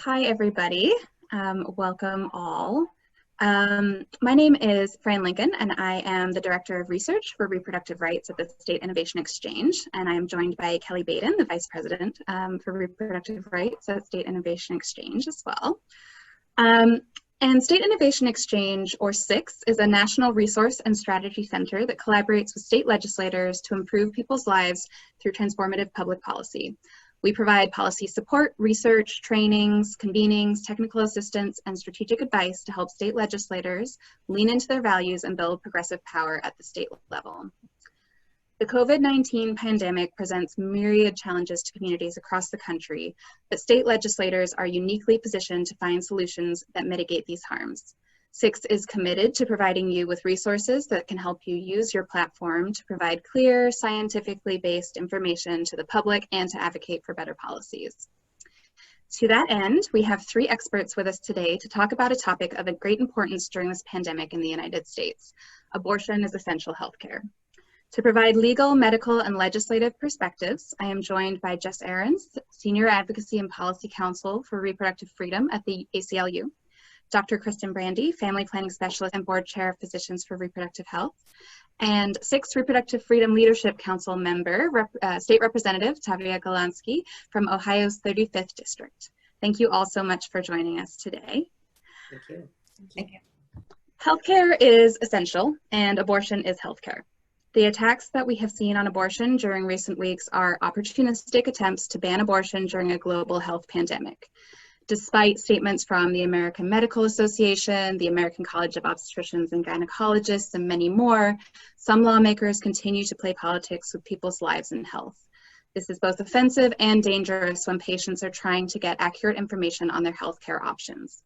Hi, everybody. Welcome all. My name is Fran Lincoln, and I am the Director of Research for Reproductive Rights at the State Innovation Exchange. And I am joined by Kelly Baden, the Vice President for Reproductive Rights at State Innovation Exchange as well. And State Innovation Exchange, or SiX, is a national resource and strategy center that collaborates with state legislators to improve people's lives through transformative public policy. We provide policy support, research, trainings, convenings, technical assistance, and strategic advice to help state legislators lean into their values and build progressive power at the state level. The COVID-19 pandemic presents myriad challenges to communities across the country, but state legislators are uniquely positioned to find solutions that mitigate these harms. SiX is committed to providing you with resources that can help you use your platform to provide clear, scientifically based information to the public and to advocate for better policies. To that end, we have three experts with us today to talk about a topic of great importance during this pandemic in the United States. Abortion is essential healthcare. To provide legal, medical, and legislative perspectives, I am joined by Jess Ahrens, Senior Advocacy and Policy Counsel for Reproductive Freedom at the ACLU, Dr. Kristen Brandy, Family Planning Specialist and Board Chair of Physicians for Reproductive Health, and SiX Reproductive Freedom Leadership Council member, State Representative Tavia Golansky from Ohio's 35th District. Thank you all so much for joining us today. Thank you. Thank you. Healthcare is essential, and abortion is healthcare. The attacks that we have seen on abortion during recent weeks are opportunistic attempts to ban abortion during a global health pandemic. Despite statements from the American Medical Association, the American College of Obstetricians and Gynecologists, and many more, some lawmakers continue to play politics with people's lives and health. This is both offensive and dangerous when patients are trying to get accurate information on their healthcare options.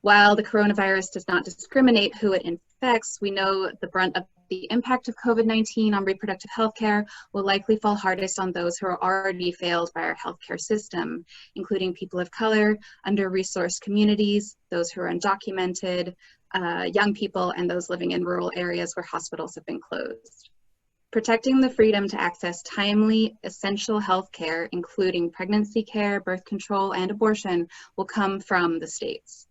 While the coronavirus does not discriminate who it infects, we know the brunt of the impact of COVID-19 on reproductive health care will likely fall hardest on those who are already failed by our healthcare system, including people of color, under-resourced communities, those who are undocumented, young people, and those living in rural areas where hospitals have been closed. Protecting the freedom to access timely, essential health care, including pregnancy care, birth control, and abortion, will come from the states.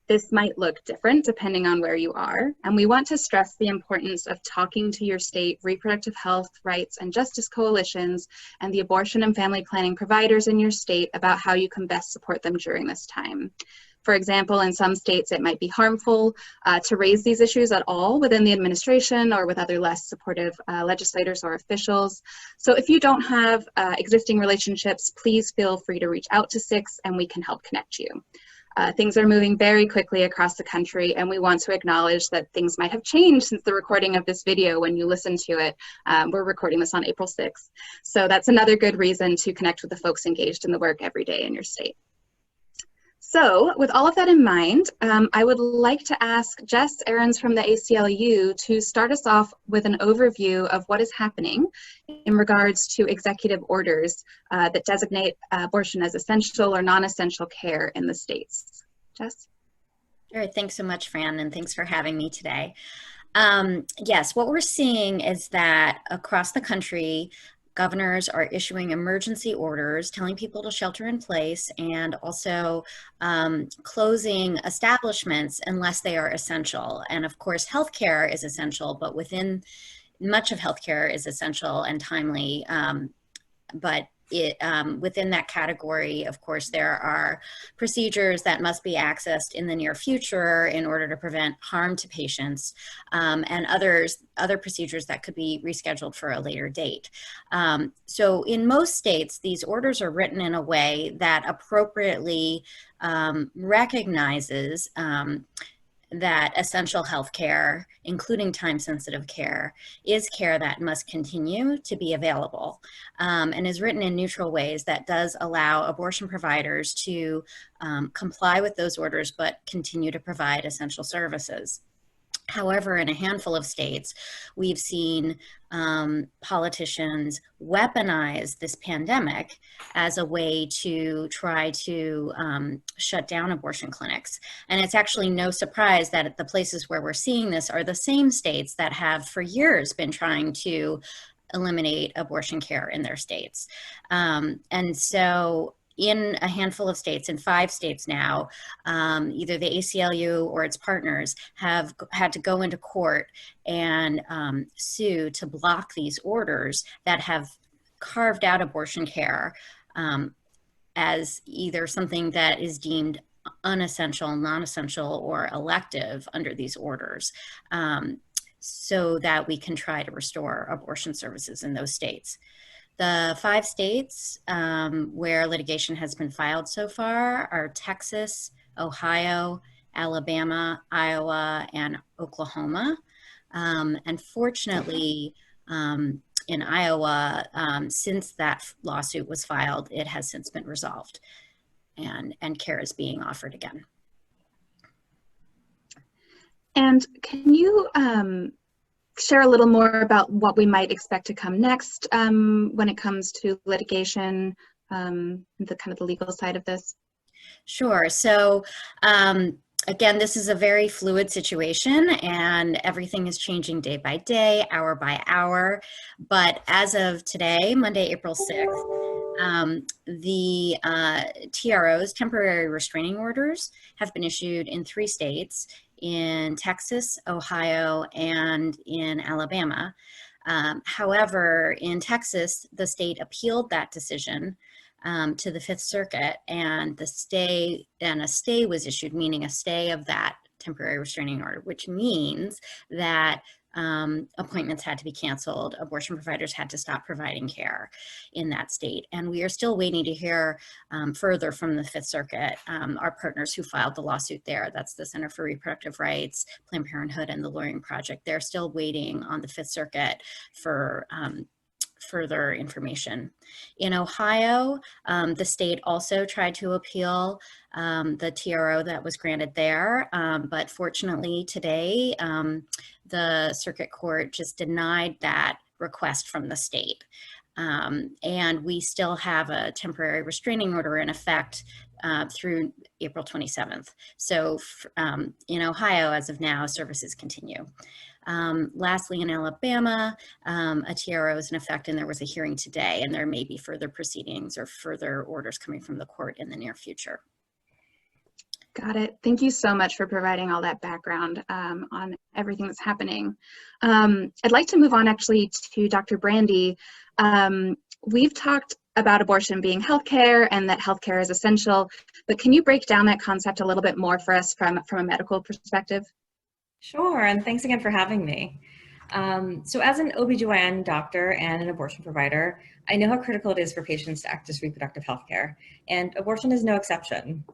This might look different depending on where you are, and we want to stress the importance of talking to your state reproductive health, rights, and justice coalitions and the abortion and family planning providers in your state about how you can best support them during this time. For example, in some states, it might be harmful to raise these issues at all within the administration or with other less supportive legislators or officials. So if you don't have existing relationships, please feel free to reach out to SiX and we can help connect you. Things are moving very quickly across the country, and we want to acknowledge that things might have changed since the recording of this video when you listen to it. We're recording this on April 6th. So that's another good reason to connect with the folks engaged in the work every day in your state. So with all of that in mind, I would like to ask Jess Ahrens from the ACLU to start us off with an overview of what is happening in regards to executive orders that designate abortion as essential or non-essential care in the states. Jess? All right, thanks so much, Fran, and thanks for having me today. Yes, what we're seeing is that across the country, governors are issuing emergency orders telling people to shelter in place and also closing establishments unless they are essential. And of course, healthcare is essential, but much of healthcare is essential and timely. But within that category, of course, there are procedures that must be accessed in the near future in order to prevent harm to patients, and other procedures that could be rescheduled for a later date. So in most states, these orders are written in a way that appropriately recognizes that essential health care, including time-sensitive care, is care that must continue to be available, and is written in neutral ways that does allow abortion providers to comply with those orders but continue to provide essential services. However, in a handful of states, we've seen politicians weaponize this pandemic as a way to try to shut down abortion clinics. And it's actually no surprise that the places where we're seeing this are the same states that have for years been trying to eliminate abortion care in their states. And so in a handful of states, in 5 states now, either the ACLU or its partners have had to go into court and sue to block these orders that have carved out abortion care as either something that is deemed unessential, non-essential, or elective under these orders, so that we can try to restore abortion services in those states. The 5 states where litigation has been filed so far are Texas, Ohio, Alabama, Iowa, and Oklahoma. And fortunately, in Iowa, since that lawsuit was filed, it has since been resolved, and care is being offered again. And can you share a little more about what we might expect to come next when it comes to litigation, the kind of the legal side of this? Sure. So again, this is a very fluid situation, and everything is changing day by day, hour by hour. But as of today, Monday, April 6th, the TROs, temporary restraining orders, have been issued in 3 states, in Texas, Ohio, and in Alabama. However, in Texas, the state appealed that decision to the Fifth Circuit, and a stay was issued, meaning a stay of that temporary restraining order, which means that appointments had to be canceled. Abortion providers had to stop providing care in that state. And we are still waiting to hear further from the Fifth Circuit, our partners who filed the lawsuit there. That's the Center for Reproductive Rights, Planned Parenthood, and the Lawyering Project. They're still waiting on the Fifth Circuit for further information. In Ohio, the state also tried to appeal the TRO that was granted there, but fortunately today, the circuit court just denied that request from the state. And we still have a temporary restraining order in effect through April 27th. So in Ohio, as of now, services continue. Lastly, in Alabama, a TRO is in effect, and there was a hearing today, and there may be further proceedings or further orders coming from the court in the near future. Got it. Thank you so much for providing all that background on everything that's happening. I'd like to move on actually to Dr. Brandy. We've talked about abortion being healthcare and that healthcare is essential, but can you break down that concept a little bit more for us from a medical perspective? Sure, and thanks again for having me. So as an OBGYN doctor and an abortion provider, I know how critical it is for patients to access reproductive health care, and abortion is no exception.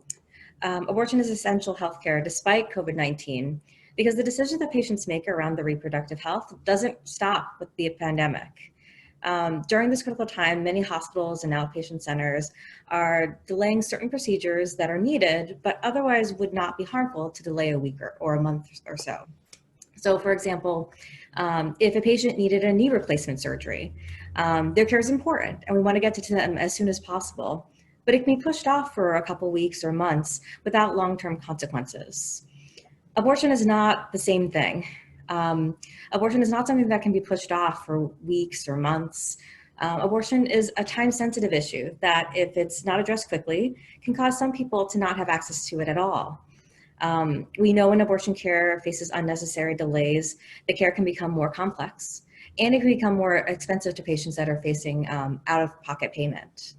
Abortion is essential health care despite COVID-19 because the decisions that patients make around their reproductive health doesn't stop with the pandemic. During this critical time, many hospitals and outpatient centers are delaying certain procedures that are needed, but otherwise would not be harmful to delay a week or a month or so. So for example, if a patient needed a knee replacement surgery, their care is important and we want to get to them as soon as possible, but it can be pushed off for a couple weeks or months without long-term consequences. Abortion is not the same thing. Abortion is not something that can be pushed off for weeks or months. Abortion is a time-sensitive issue that, if it's not addressed quickly, can cause some people to not have access to it at all. We know when abortion care faces unnecessary delays, the care can become more complex, and it can become more expensive to patients that are facing out-of-pocket payment.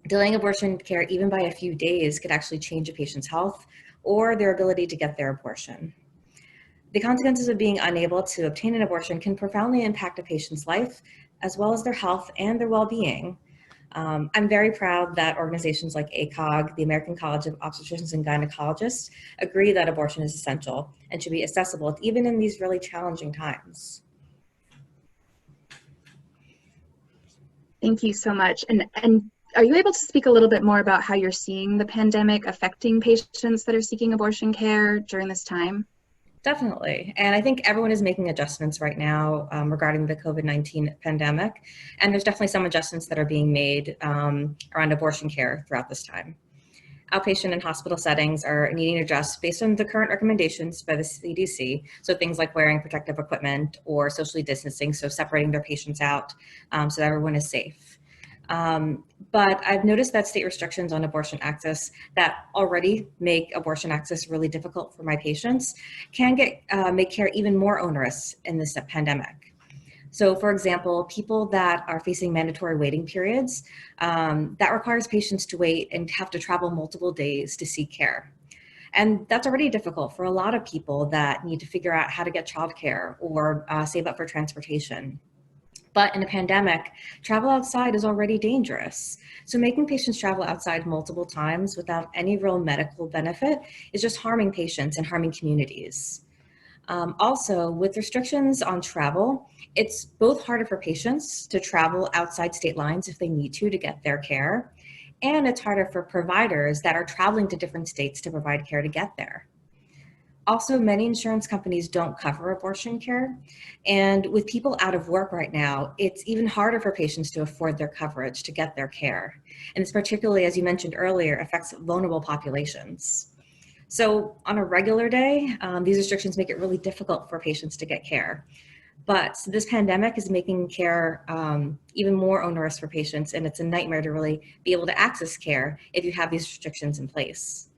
Delaying abortion care even by a few days could actually change a patient's health or their ability to get their abortion. The consequences of being unable to obtain an abortion can profoundly impact a patient's life, as well as their health and their well-being. I'm very proud that organizations like ACOG, the American College of Obstetricians and Gynecologists, agree that abortion is essential and should be accessible even in these really challenging times. Thank you so much. And are you able to speak a little bit more about how you're seeing the pandemic affecting patients that are seeking abortion care during this time? Definitely. And I think everyone is making adjustments right now regarding the COVID-19 pandemic. And there's definitely some adjustments that are being made around abortion care throughout this time. Outpatient and hospital settings are needing to adjust based on the current recommendations by the CDC. So things like wearing protective equipment or socially distancing, so separating their patients out so that everyone is safe. But I've noticed that state restrictions on abortion access that already make abortion access really difficult for my patients can make care even more onerous in this pandemic. So for example, people that are facing mandatory waiting periods, that requires patients to wait and have to travel multiple days to seek care. And that's already difficult for a lot of people that need to figure out how to get childcare or save up for transportation. But in a pandemic, travel outside is already dangerous. So making patients travel outside multiple times without any real medical benefit is just harming patients and harming communities. Also, with restrictions on travel, it's both harder for patients to travel outside state lines if they need to get their care, and it's harder for providers that are traveling to different states to provide care to get there. Also, many insurance companies don't cover abortion care, and with people out of work right now, it's even harder for patients to afford their coverage to get their care. And it's particularly, as you mentioned earlier, affects vulnerable populations. So on a regular day, these restrictions make it really difficult for patients to get care. But this pandemic is making care even more onerous for patients, and it's a nightmare to really be able to access care if you have these restrictions in place.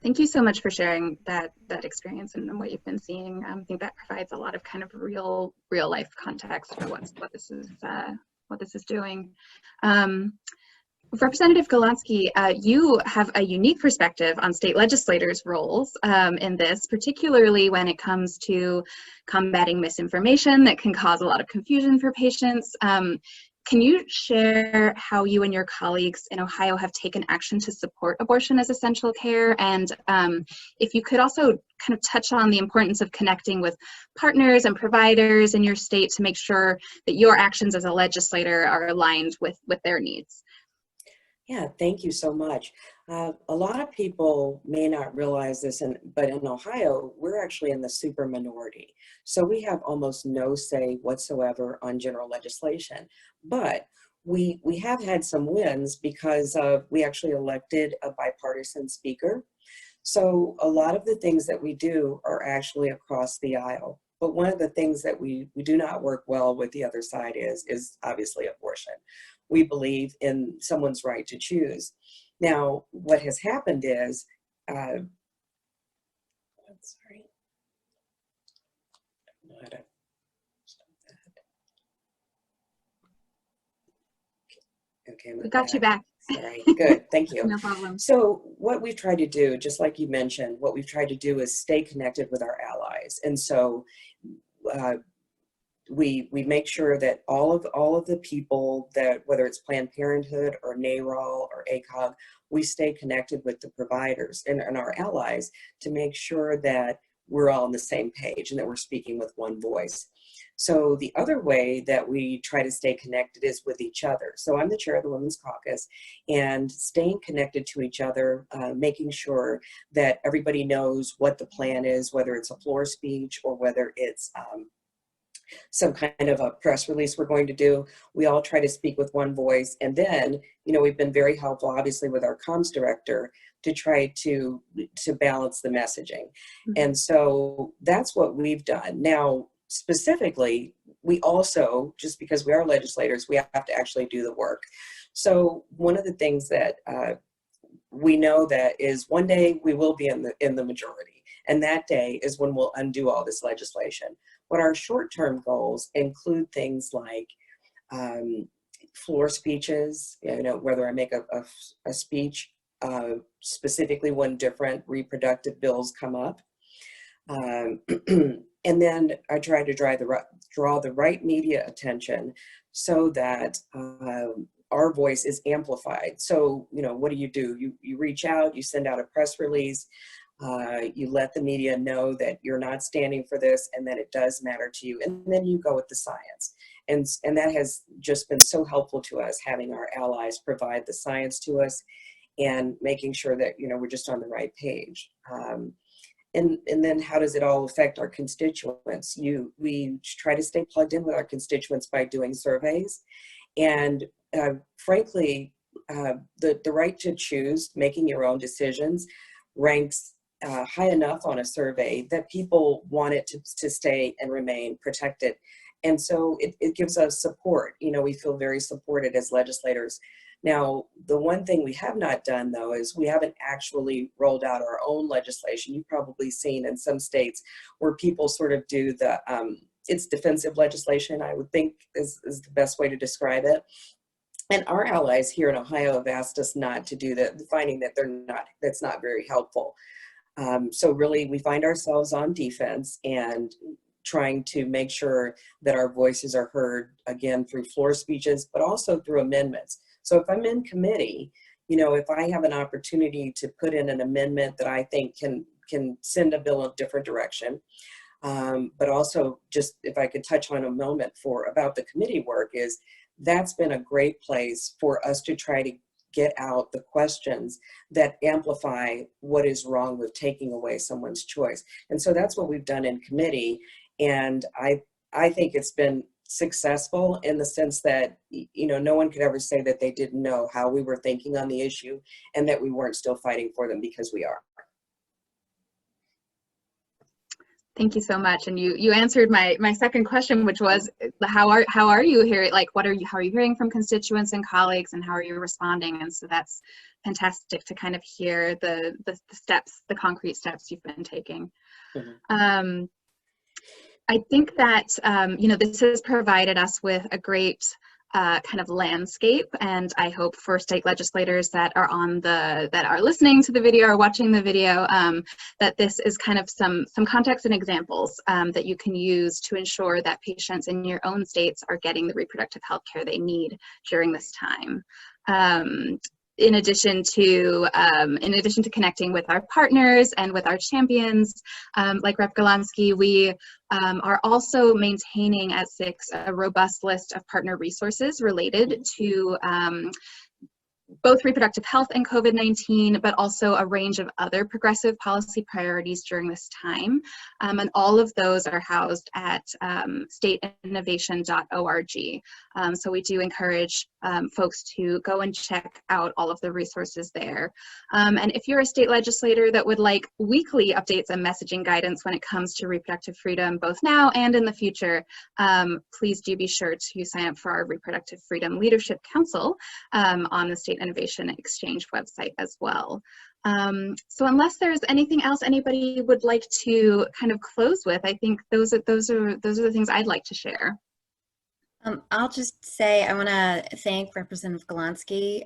Thank you so much for sharing that experience and what you've been seeing. I think that provides a lot of kind of real life context for what this is doing. Representative Golonsky, you have a unique perspective on state legislators' roles in this, particularly when it comes to combating misinformation that can cause a lot of confusion for patients. Can you share how you and your colleagues in Ohio have taken action to support abortion as essential care? And if you could also kind of touch on the importance of connecting with partners and providers in your state to make sure that your actions as a legislator are aligned with their needs. Yeah, thank you so much. A lot of people may not realize this, but in Ohio, we're actually in the super minority. So we have almost no say whatsoever on general legislation. But we have had some wins because we actually elected a bipartisan speaker. So a lot of the things that we do are actually across the aisle. But one of the things that we do not work well with the other side is obviously abortion. We believe in someone's right to choose. Now, what has happened is, I'm sorry. I don't know how to stop that. Okay, We got you back. Sorry, good, thank you. No problem. So what we've tried to do, just like you mentioned, what we've tried to do is stay connected with our allies. And so we make sure that all of the people that, whether it's Planned Parenthood or NARAL or ACOG, we stay connected with the providers and our allies to make sure that we're all on the same page and that we're speaking with one voice. So the other way that we try to stay connected is with each other. So I'm the chair of the Women's Caucus, and staying connected to each other, making sure that everybody knows what the plan is, whether it's a floor speech or whether it's some kind of a press release we're going to do. We all try to speak with one voice. And then, you know, we've been very helpful, obviously, with our comms director to try to balance the messaging. Mm-hmm. And so that's what we've done. Now, specifically, we also, just because we are legislators, we have to actually do the work. So one of the things that we know that is one day we will be in the majority. And that day is when we'll undo all this legislation. But our short-term goals include things like floor speeches, you know, whether I make a speech specifically when different reproductive bills come up. And then I try to draw the right media attention so that our voice is amplified. So, you know, what do? You reach out, you send out a press release, you let the media know that you're not standing for this and that it does matter to you, and then you go with the science. And that has just been so helpful to us, having our allies provide the science to us and making sure that, you know, we're just on the right page. And then how does it all affect our constituents? We try to stay plugged in with our constituents by doing surveys. And frankly, the right to choose, making your own decisions, ranks high enough on a survey that people want it to stay and remain protected And so it gives us support. You know, we feel very supported as legislators. Now, the one thing we have not done, though, is we haven't actually rolled out our own legislation. You've probably seen in some states where people sort of do the, it's defensive legislation, I would think is the best way to describe it. And our allies here in Ohio have asked us not to do that, finding that that's not very helpful. So really, we find ourselves on defense and trying to make sure that our voices are heard, again, through floor speeches, but also through amendments. So if I'm in committee, you know, if I have an opportunity to put in an amendment that I think can send a bill a different direction, but also just if I could touch on a moment about the committee work, is that's been a great place for us to try to get out the questions that amplify what is wrong with taking away someone's choice. And so that's what we've done in committee. And I think it's been successful in the sense that, you know, no one could ever say that they didn't know how we were thinking on the issue and that we weren't still fighting for them, because we are. Thank you so much. And you answered my second question, which was how are you hearing, like how are you hearing from constituents and colleagues, and how are you responding? And so that's fantastic to kind of hear the steps, the concrete steps you've been taking. Mm-hmm. I think that you know, this has provided us with a great kind of landscape, and I hope for state legislators that are listening to the video or watching the video, that this is kind of some context and examples that you can use to ensure that patients in your own states are getting the reproductive health care they need during this time. In addition to connecting with our partners and with our champions, like Rep. Golansky, we are also maintaining at SIX a robust list of partner resources related to both reproductive health and COVID-19, but also a range of other progressive policy priorities during this time. And all of those are housed at stateinnovation.org. So we do encourage folks to go and check out all of the resources there. And if you're a state legislator that would like weekly updates and messaging guidance when it comes to reproductive freedom, both now and in the future, please do be sure to sign up for our Reproductive Freedom Leadership Council on the State Innovation Exchange website as well. So unless there's anything else anybody would like to kind of close with, I think those are the things I'd like to share. I'll just say I want to thank Representative Golansky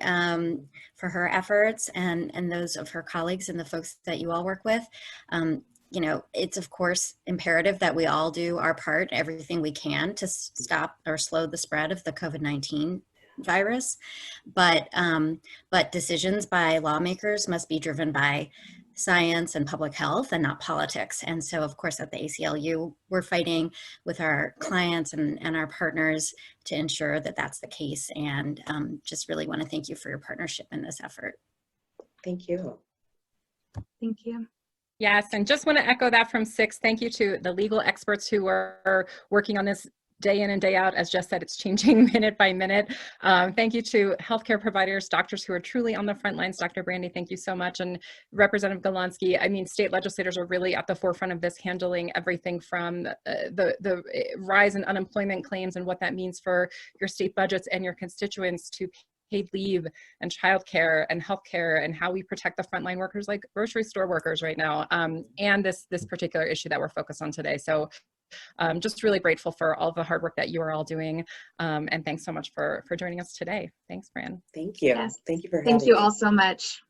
for her efforts and those of her colleagues and the folks that you all work with. You know, it's of course imperative that we all do our part, everything we can to stop or slow the spread of the COVID-19 virus, but decisions by lawmakers must be driven by science and public health and not politics. And so of course at the ACLU, we're fighting with our clients and our partners to ensure that that's the case, and just really want to thank you for your partnership in this effort. Thank you. Thank you. Yes, and just want to echo that from SiX. Thank you to the legal experts who are working on this day in and day out. As Jess said, it's changing minute by minute. Thank you to healthcare providers, doctors who are truly on the front lines. Dr. Brandy, thank you so much. And Representative Golansky, I mean, state legislators are really at the forefront of this, handling everything from the rise in unemployment claims and what that means for your state budgets and your constituents, to paid leave and childcare and healthcare, and how we protect the frontline workers like grocery store workers right now, and this particular issue that we're focused on today. So just really grateful for all the hard work that you are all doing, and thanks so much for joining us today. Thanks, Fran. Thank you. Yes. Thank you for having me. Thank you all so much.